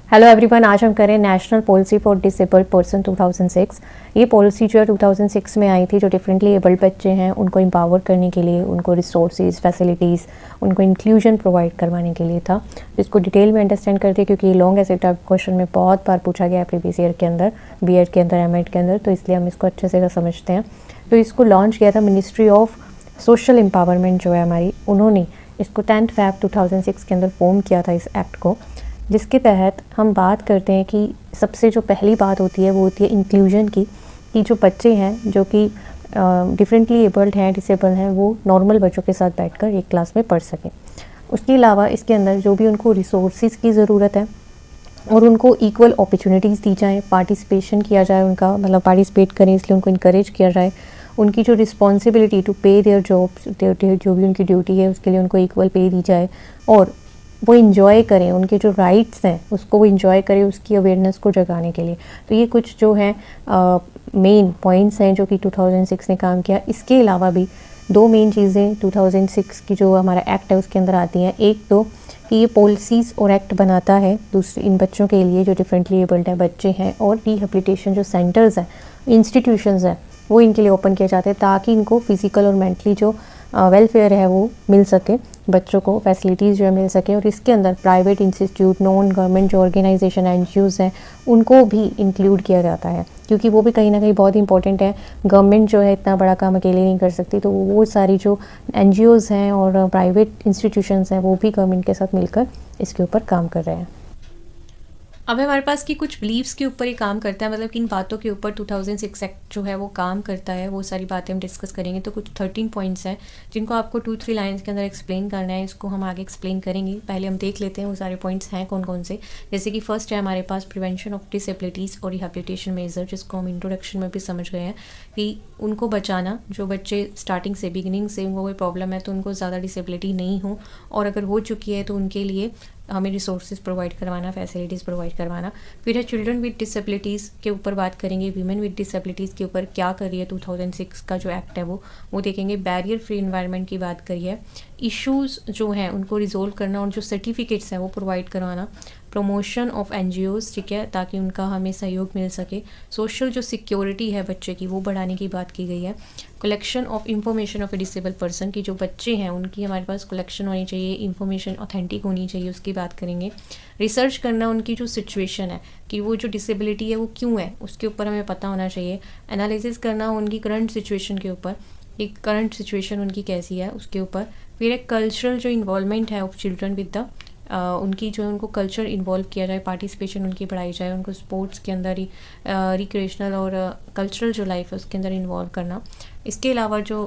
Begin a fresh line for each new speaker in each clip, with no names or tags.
Hello everyone, आज हम करें national policy for disabled person 2006। ये पॉलिसी जो है 2006 में आई थी। जो डिफरेंटली एबल्ड बच्चे हैं उनको एम्पावर करने के लिए, उनको रिसोर्सेज, फैसिलिटीज़, उनको इंक्लूजन प्रोवाइड करवाने के लिए था। इसको डिटेल में अंडरस्टैंड करते हैं क्योंकि ये लॉन्ग ऐसे टाइप क्वेश्चन में बहुत बार पूछा गया है प्रीवियस ईयर के अंदर, बीएड के अंदर, एमएड के अंदर, तो इसलिए हम इसको अच्छे से समझते हैं। तो इसको लॉन्च किया था मिनिस्ट्री ऑफ सोशल एम्पावरमेंट जो है हमारी, उन्होंने इसको 10 Feb 2006 के अंदर फॉर्म किया था इस एक्ट को, जिसके तहत हम बात करते हैं कि सबसे जो पहली बात होती है वो होती है इंक्लूजन की, कि जो बच्चे हैं जो कि डिफरेंटली एबल्ड हैं, डिसेबल हैं, वो नॉर्मल बच्चों के साथ बैठकर एक क्लास में पढ़ सकें। उसके अलावा इसके अंदर जो भी उनको रिसोर्सेज की ज़रूरत है और उनको इक्वल अपॉर्चुनिटीज़ दी जाएँ, पार्टिसिपेशन किया जाए उनका, मतलब पार्टिसिपेट करें इसलिए उनको इनकरेज किया जाए। उनकी जो रिस्पॉन्सिबिलिटी टू पे देयर जॉब्स, जो भी उनकी ड्यूटी है उसके लिए उनको इक्वल पे दी जाए और वो इंजॉय करें, उनके जो राइट्स हैं उसको वो इंजॉय करें, उसकी अवेयरनेस को जगाने के लिए। तो ये कुछ जो हैं मेन पॉइंट्स हैं जो कि 2006 ने काम किया। इसके अलावा भी दो मेन चीज़ें 2006 की जो हमारा एक्ट है उसके अंदर आती हैं। एक तो कि ये पॉलिसीज़ और एक्ट बनाता है दूसरे इन बच्चों के लिए जो डिफरेंटली एबल्ड हैं बच्चे हैं, और रिहेबिलिटेशन जो सेंटर्स हैं, इंस्टीट्यूशंस हैं, वो इनके लिए ओपन किए जाते हैं ताकि इनको फिज़िकल और मेंटली जो वेलफेयर है वो मिल सके, बच्चों को फैसिलिटीज़ जो है मिल सके। और इसके अंदर प्राइवेट इंस्टीट्यूट, नॉन गवर्नमेंट जो ऑर्गेनाइजेशन, एनजीओज़ हैं, उनको भी इंक्लूड किया जाता है क्योंकि वो भी कहीं ना कहीं बहुत इंपॉर्टेंट है। गवर्नमेंट जो है इतना बड़ा काम अकेले नहीं कर सकती, तो वो सारी जो एनजीओज़ हैं और प्राइवेट इंस्टीट्यूशंस हैं वो भी गवर्नमेंट के साथ मिलकर इसके ऊपर काम कर रहे हैं।
अब हमारे पास की कुछ बिलीव्स के ऊपर ही काम करता है, मतलब किन बातों के ऊपर 2006 एक्ट जो है वो काम करता है, वो सारी बातें हम डिस्कस करेंगे। तो कुछ 13 पॉइंट्स हैं जिनको आपको 2-3 लाइंस के अंदर एक्सप्लेन करना है। इसको हम आगे एक्सप्लेन करेंगे। पहले हम देख लेते हैं वो सारे पॉइंट्स हैं कौन कौन से। जैसे कि फर्स्ट है हमारे पास प्रिवेंशन ऑफ डिसेबिलिटीज़ और रिहेबिलिटेशन मेजर, जिसको हम इंट्रोडक्शन में भी समझ गए हैं कि उनको बचाना, जो बच्चे स्टार्टिंग से, बिगिनिंग से उनको कोई प्रॉब्लम है तो उनको ज़्यादा डिसेबिलिटी नहीं हो, और अगर हो चुकी है तो उनके लिए हमें रिसोर्सेज प्रोवाइड करवाना, फैसिलिटीज़ प्रोवाइड करवाना। फिर है चिल्ड्रन विद डिसेबिलिटीज़ के ऊपर बात करेंगे। वीमेन विद डिसेबिलिटीज़ के ऊपर क्या कर रही है 2006 का जो एक्ट है वो देखेंगे। बैरियर फ्री इन्वायरमेंट की बात करिए। इश्यूज़ जो हैं उनको रिजोल्व करना और जो सर्टिफिकेट्स हैं वो प्रोवाइड करवाना। प्रमोशन ऑफ एनजीओज़, ठीक है, ताकि उनका हमें सहयोग मिल सके। सोशल जो सिक्योरिटी है बच्चे की वो बढ़ाने की बात की गई है। Collection of information of A disable person, की जो बच्चे हैं उनकी हमारे पास कलेक्शन होनी चाहिए, इंफॉर्मेशन ऑथेंटिक होनी चाहिए, उसकी बात करेंगे। रिसर्च करना उनकी जो सिचुएशन है कि वो जो डिसेबिलिटी है वो क्यों है, उसके ऊपर हमें पता होना चाहिए। एनालिसिस करना उनकी करंट सिचुएशन के ऊपर, एक करंट सिचुएशन उनकी कैसी है उसके ऊपर। फिर एक कल्चरल जो इन्वॉल्वमेंट है ऑफ चिल्ड्रन विद द उनकी जो उनको कल्चर इन्वॉल्व किया जाए, पार्टिसिपेशन उनकी बढ़ाई जाए, उनको स्पोर्ट्स के अंदर ही रिक्रिएशनल और कल्चरल जो लाइफ है उसके अंदर इन्वॉल्व करना। इसके अलावा जो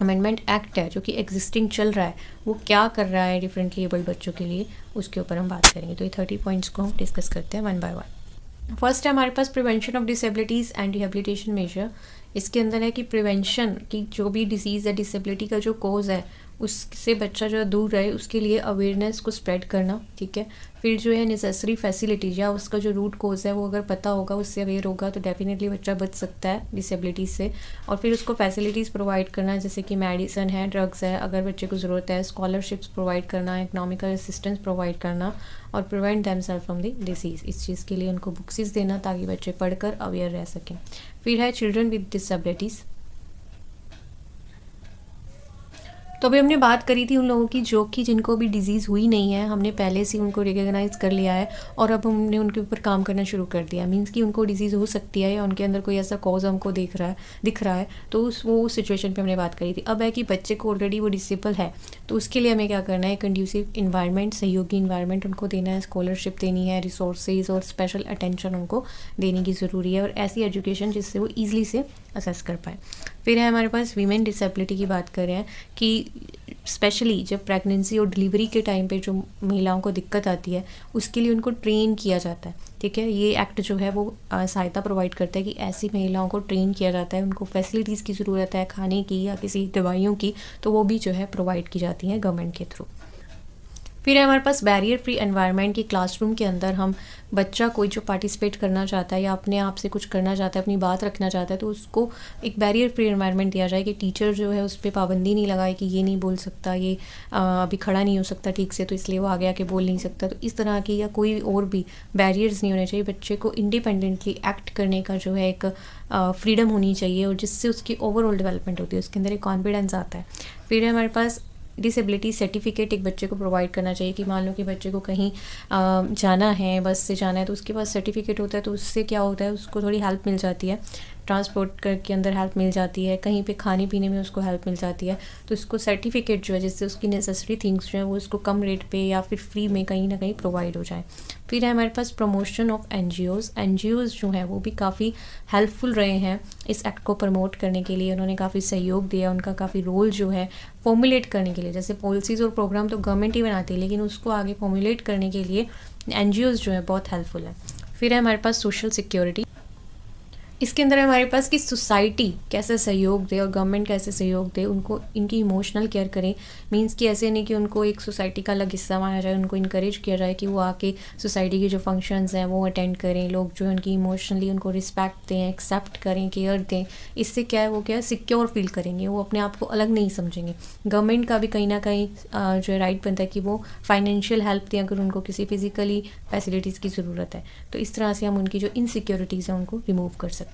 अमेंडमेंट एक्ट है जो कि एग्जिस्टिंग चल रहा है वो क्या कर रहा है डिफरेंटली एबल्ड बच्चों के लिए, उसके ऊपर हम बात करेंगे। तो ये 30 पॉइंट्स को हम डिस्कस करते हैं वन बाय वन। फर्स्ट है हमारे पास prevention of disabilities and rehabilitation measure. इसके अंदर है कि प्रिवेंशन की जो भी डिसीज़ है, डिसेबिलिटी का जो कोज है उससे बच्चा जो है दूर रहे, उसके लिए अवेयरनेस को स्प्रेड करना, ठीक है। फिर जो है नेसेसरी फैसिलिटीज या उसका जो रूट कोज है वो अगर पता होगा, उससे अवेयर होगा तो डेफिनेटली बच्चा बच सकता है डिसेबिलिटीज से। और फिर उसको फैसिलिटीज़ प्रोवाइड करना, जैसे कि मेडिसिन है, ड्रग्स है अगर बच्चे को ज़रूरत है, स्कॉलरशिप्स प्रोवाइड करना, इकोनॉमिकल असिस्टेंस प्रोवाइड करना, और prevent themselves from the disease. इस चीज़ के लिए उनको बुक्सेस देना ताकि बच्चे पढ़कर अवेयर रह सकें। फिर है चिल्ड्रन विद डिसेबिलिटीज़। तो अभी हमने बात करी थी उन लोगों की जो कि जिनको भी डिजीज़ हुई नहीं है, हमने पहले से उनको रिकॉग्नाइज़ कर लिया है और अब हमने उनके ऊपर काम करना शुरू कर दिया। मींस कि उनको डिजीज़ हो सकती है या उनके अंदर कोई ऐसा कॉज हमको दिख रहा है तो वो सिचुएशन पे हमने बात करी थी। अब है कि बच्चे को ऑलरेडी वो डिसेबल है तो उसके लिए हमें क्या करना है, कंड्यूसिव इन्वायरमेंट, सहयोगी इन्वायरमेंट उनको देना है, स्कॉलरशिप देनी है, रिसोर्सेज और स्पेशल अटेंशन उनको देने की ज़रूरी है, और ऐसी एजुकेशन जिससे वो ईजिली से असेस कर पाए। फिर है हमारे पास वीमेन डिसेबिलिटी की बात कर रहे हैं कि स्पेशली जब प्रेगनेंसी और डिलीवरी के टाइम पे जो महिलाओं को दिक्कत आती है उसके लिए उनको ट्रेन किया जाता है, ठीक है। ये एक्ट जो है वो सहायता प्रोवाइड करता है कि ऐसी महिलाओं को ट्रेन किया जाता है, उनको फैसिलिटीज़ की ज़रूरत है, खाने की या किसी दवाइयों की, तो वो भी जो है प्रोवाइड की जाती हैं गवर्नमेंट के थ्रू। फिर है हमारे पास बैरियर फ्री एनवायरनमेंट की क्लासरूम के अंदर हम बच्चा कोई जो पार्टिसिपेट करना चाहता है या अपने आप से कुछ करना चाहता है, अपनी बात रखना चाहता है, तो उसको एक बैरियर फ्री एनवायरनमेंट दिया जाए कि टीचर जो है उस पर पाबंदी नहीं लगाए कि ये नहीं बोल सकता, ये अभी खड़ा नहीं हो सकता ठीक से तो इसलिए वो आगे आके बोल नहीं सकता। तो इस तरह की या कोई और भी बैरियर्स नहीं होने चाहिए। बच्चे को इंडिपेंडेंटली एक्ट करने का जो है एक फ्रीडम होनी चाहिए, और जिससे उसकी ओवरऑल डेवलपमेंट होती है, उसके अंदर एक कॉन्फिडेंस आता है। फिर है हमारे पास डिसेबिलिटी सर्टिफिकेट एक बच्चे को प्रोवाइड करना चाहिए कि मान लो कि बच्चे को कहीं जाना है, बस से जाना है, तो उसके पास सर्टिफिकेट होता है, तो उससे क्या होता है, उसको थोड़ी हेल्प मिल जाती है, ट्रांसपोर्ट के अंदर हेल्प मिल जाती है, कहीं पे खाने पीने में उसको हेल्प मिल जाती है। तो उसको सर्टिफिकेट जो है जिससे उसकी नेसेसरी थिंग्स जो है वो उसको कम रेट पे या फिर फ्री में कहीं ना कहीं प्रोवाइड हो जाए। फिर है हमारे पास प्रमोशन ऑफ एनजीओज़ जो हैं वो भी काफ़ी हेल्पफुल रहे हैं इस एक्ट को प्रमोट करने के लिए। उन्होंने काफ़ी सहयोग दिया, उनका काफ़ी रोल जो है फॉर्मुलेट करने के लिए। जैसे पॉलिसीज़ और प्रोग्राम तो गवर्नमेंट ही बनाती है, लेकिन उसको आगे फॉर्मुलेट करने के लिए एनजीओज़ जो है बहुत हेल्पफुल है। फिर है हमारे पास सोशल सिक्योरिटी। इसके अंदर हमारे पास कि सोसाइटी कैसे सहयोग दे और गवर्नमेंट कैसे सहयोग दे, उनको इनकी इमोशनल केयर करें। मींस कि ऐसे नहीं कि उनको एक सोसाइटी का अलग हिस्सा माना जाए, उनको इनकरेज किया जाए कि वो आके सोसाइटी के जो फंक्शंस हैं वो अटेंड करें, लोग जो है उनकी इमोशनली उनको रिस्पेक्ट दें, एक्सेप्ट करें, केयर दें। इससे क्या है, वो क्या है, सिक्योर फील करेंगे, वो अपने आप को अलग नहीं समझेंगे। गवर्नमेंट का भी कहीं ना कहीं जो है राइट बनता है कि वो फाइनेंशियल हेल्प दें अगर उनको किसी फिजिकली फैसिलिटीज़ की ज़रूरत है। तो इस तरह से हम उनकी जो इनसिक्योरिटीज़ हैं उनको रिमूव कर सकते हैं।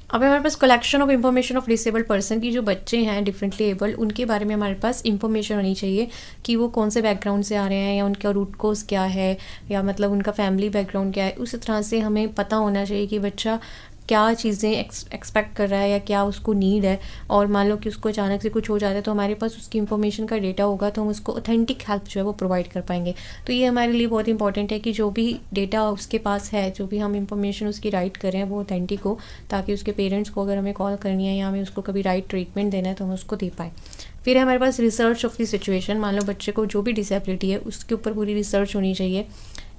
अब हमारे पास collection of information of disabled person की जो बच्चे हैं डिफरेंटली एबल्ड, उनके बारे में हमारे पास इंफॉर्मेशन होनी चाहिए कि वो कौन से बैकग्राउंड से आ रहे हैं या उनका रूट कोज क्या है, या मतलब उनका फैमिली बैकग्राउंड क्या है। उस तरह से हमें पता होना चाहिए कि बच्चा क्या चीज़ें एक्सपेक्ट कर रहा है या क्या उसको नीड है। और मान लो कि उसको अचानक से कुछ हो जाता है तो हमारे पास उसकी इन्फॉर्मेशन का डेटा होगा, तो हम उसको ऑथेंटिक हेल्प जो है वो प्रोवाइड कर पाएंगे। तो ये हमारे लिए बहुत इंपॉर्टेंट है कि जो भी डेटा उसके पास है, जो भी हम इंफॉर्मेशन उसकी राइट करें वो ऑथेंटिक हो, ताकि उसके पेरेंट्स को अगर हमें कॉल करनी है या हमें उसको कभी राइट ट्रीटमेंट देना है तो हम उसको दे पाएँ। फिर है हमारे पास रिसर्च ऑफ द सिचुएशन। मान लो बच्चे को जो भी डिसेबिलिटी है उसके ऊपर पूरी रिसर्च होनी चाहिए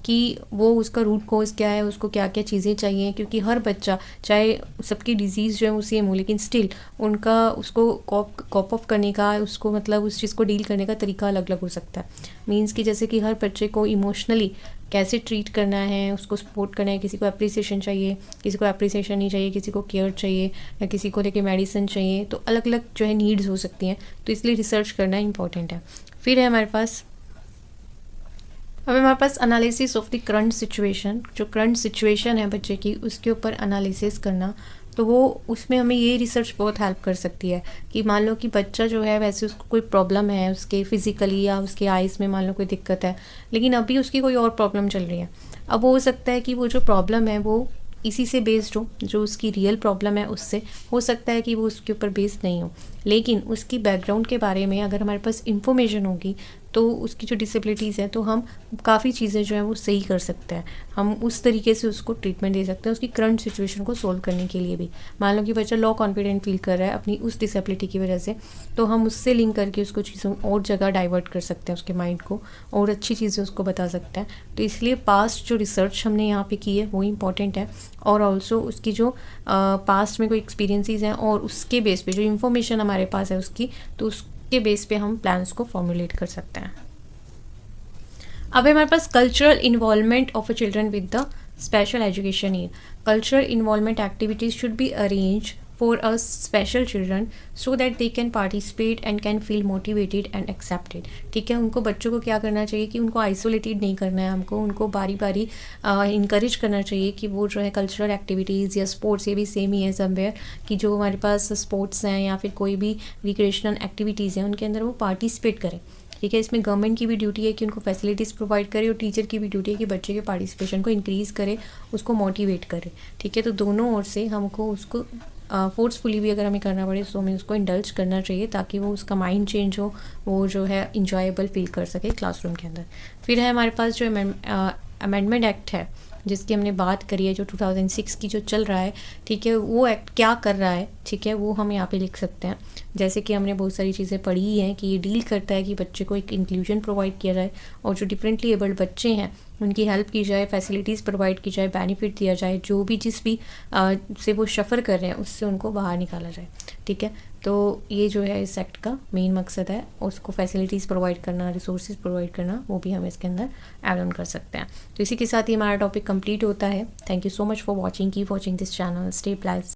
कि वो उसका रूट कोज क्या है, उसको क्या क्या चीज़ें चाहिए, क्योंकि हर बच्चा, चाहे सबकी डिजीज़ जो है वो सेम हो, लेकिन स्टिल उनका उसको कॉप ऑफ करने का, उसको मतलब उस चीज़ को डील करने का तरीका अलग अलग हो सकता है। मींस कि जैसे कि हर बच्चे को इमोशनली कैसे ट्रीट करना है, उसको सपोर्ट करना है, किसी को अप्रिसिएशन चाहिए, किसी को अप्रिसिएशन नहीं चाहिए, किसी को केयर चाहिए, या किसी को लेके मेडिसिन चाहिए, तो अलग अलग जो है नीड्स हो सकती हैं। तो इसलिए रिसर्च करना इंपॉर्टेंट है। फिर है हमारे पास analysis of the current situation. जो करंट सिचुएशन है बच्चे की उसके ऊपर एनालिसिस करना, तो वो उसमें हमें ये रिसर्च बहुत हेल्प कर सकती है कि मान लो कि बच्चा जो है वैसे उसको कोई प्रॉब्लम है उसके फिज़िकली या उसके आइज़ में मान लो कोई दिक्कत है, लेकिन अभी उसकी कोई और प्रॉब्लम चल रही है। अब हो सकता है कि वो जो प्रॉब्लम है वो इसी से बेस्ड हो, जो उसकी रियल प्रॉब्लम है उससे हो सकता है कि वो उसके ऊपर बेस्ड नहीं हो, लेकिन उसकी बैकग्राउंड के बारे में अगर हमारे पास इंफॉर्मेशन होगी तो उसकी जो डिसेबिलिटीज़ है तो हम काफ़ी चीज़ें जो है वो सही कर सकते हैं। हम उस तरीके से उसको ट्रीटमेंट दे सकते हैं उसकी करंट सिचुएशन को सोल्व करने के लिए भी। मान लो कि बच्चा लो कॉन्फिडेंट फील कर रहा है अपनी उस डिसेबिलिटी की वजह से, तो हम उससे लिंक करके उसको चीज़ों और जगह डाइवर्ट कर सकते हैं, उसके माइंड को, और अच्छी चीज़ें उसको बता सकते हैं। तो इसलिए पास्ट जो रिसर्च हमने यहाँ पे की है वो इम्पॉर्टेंट है, और ऑल्सो उसकी जो पास्ट में कोई एक्सपीरियंसेस हैं और उसके बेस पे जो इन्फॉर्मेशन हमारे पास है उसकी, तो उसके बेस पे हम प्लान्स को फॉर्मुलेट कर सकते हैं। अब हमारे पास cultural involvement of a children with the special education need. Cultural involvement activities should be arrange for a special children so that they can participate and can feel motivated and accepted। ठीक है, उनको बच्चों को क्या करना चाहिए कि उनको आइसोलेटेड नहीं करना है, हमको उनको बारी बारी इंकरेज करना चाहिए कि वो जो है कल्चरल एक्टिविटीज़ या स्पोर्ट्स, ये भी सेम ही है समवेयर, कि जो हमारे पास स्पोर्ट्स हैं या फिर कोई भी रिक्रिएशनल एक्टिविटीज़ हैं उनके अंदर वो पार्टिसिपेट करें। ठीक है, इसमें गवर्नमेंट की भी ड्यूटी है कि उनको फैसिलिटीज़ प्रोवाइड करे, और टीचर की भी ड्यूटी है कि बच्चे के पार्टिसिपेशन को इंक्रीज़ करे, उसको मोटिवेट करे। ठीक है, तो दोनों ओर से हमको उसको फोर्सफुली भी अगर हमें करना पड़े तो हमें उसको इंडल्ज करना चाहिए, ताकि वो उसका माइंड चेंज हो, वो जो है इंजॉयबल फील कर सके क्लासरूम के अंदर। फिर है हमारे पास जो अमेंडमेंट एक्ट है जिसकी हमने बात करी है, जो 2006 की जो चल रहा है, ठीक है, वो एक्ट क्या कर रहा है, ठीक है, वो हम यहाँ पे लिख सकते हैं। जैसे कि हमने बहुत सारी चीज़ें पढ़ी हैं कि ये डील करता है कि बच्चे को एक इंक्लूजन प्रोवाइड किया जाए और जो डिफरेंटली एबल्ड बच्चे हैं उनकी हेल्प की जाए, फैसिलिटीज़ प्रोवाइड की जाए, बेनिफिट दिया जाए, जो भी जिस भी से वो सफ़र कर रहे हैं उससे उनको बाहर निकाला जाए। ठीक है, तो ये जो है इस एक्ट का मेन मकसद है, उसको फैसिलिटीज़ प्रोवाइड करना, रिसोर्सेज प्रोवाइड करना, वो भी हम इसके अंदर ऐड ऑन कर सकते हैं। तो इसी के साथ ही हमारा टॉपिक कंप्लीट होता है। Thank you so much for watching, keep watching this channel, stay blessed.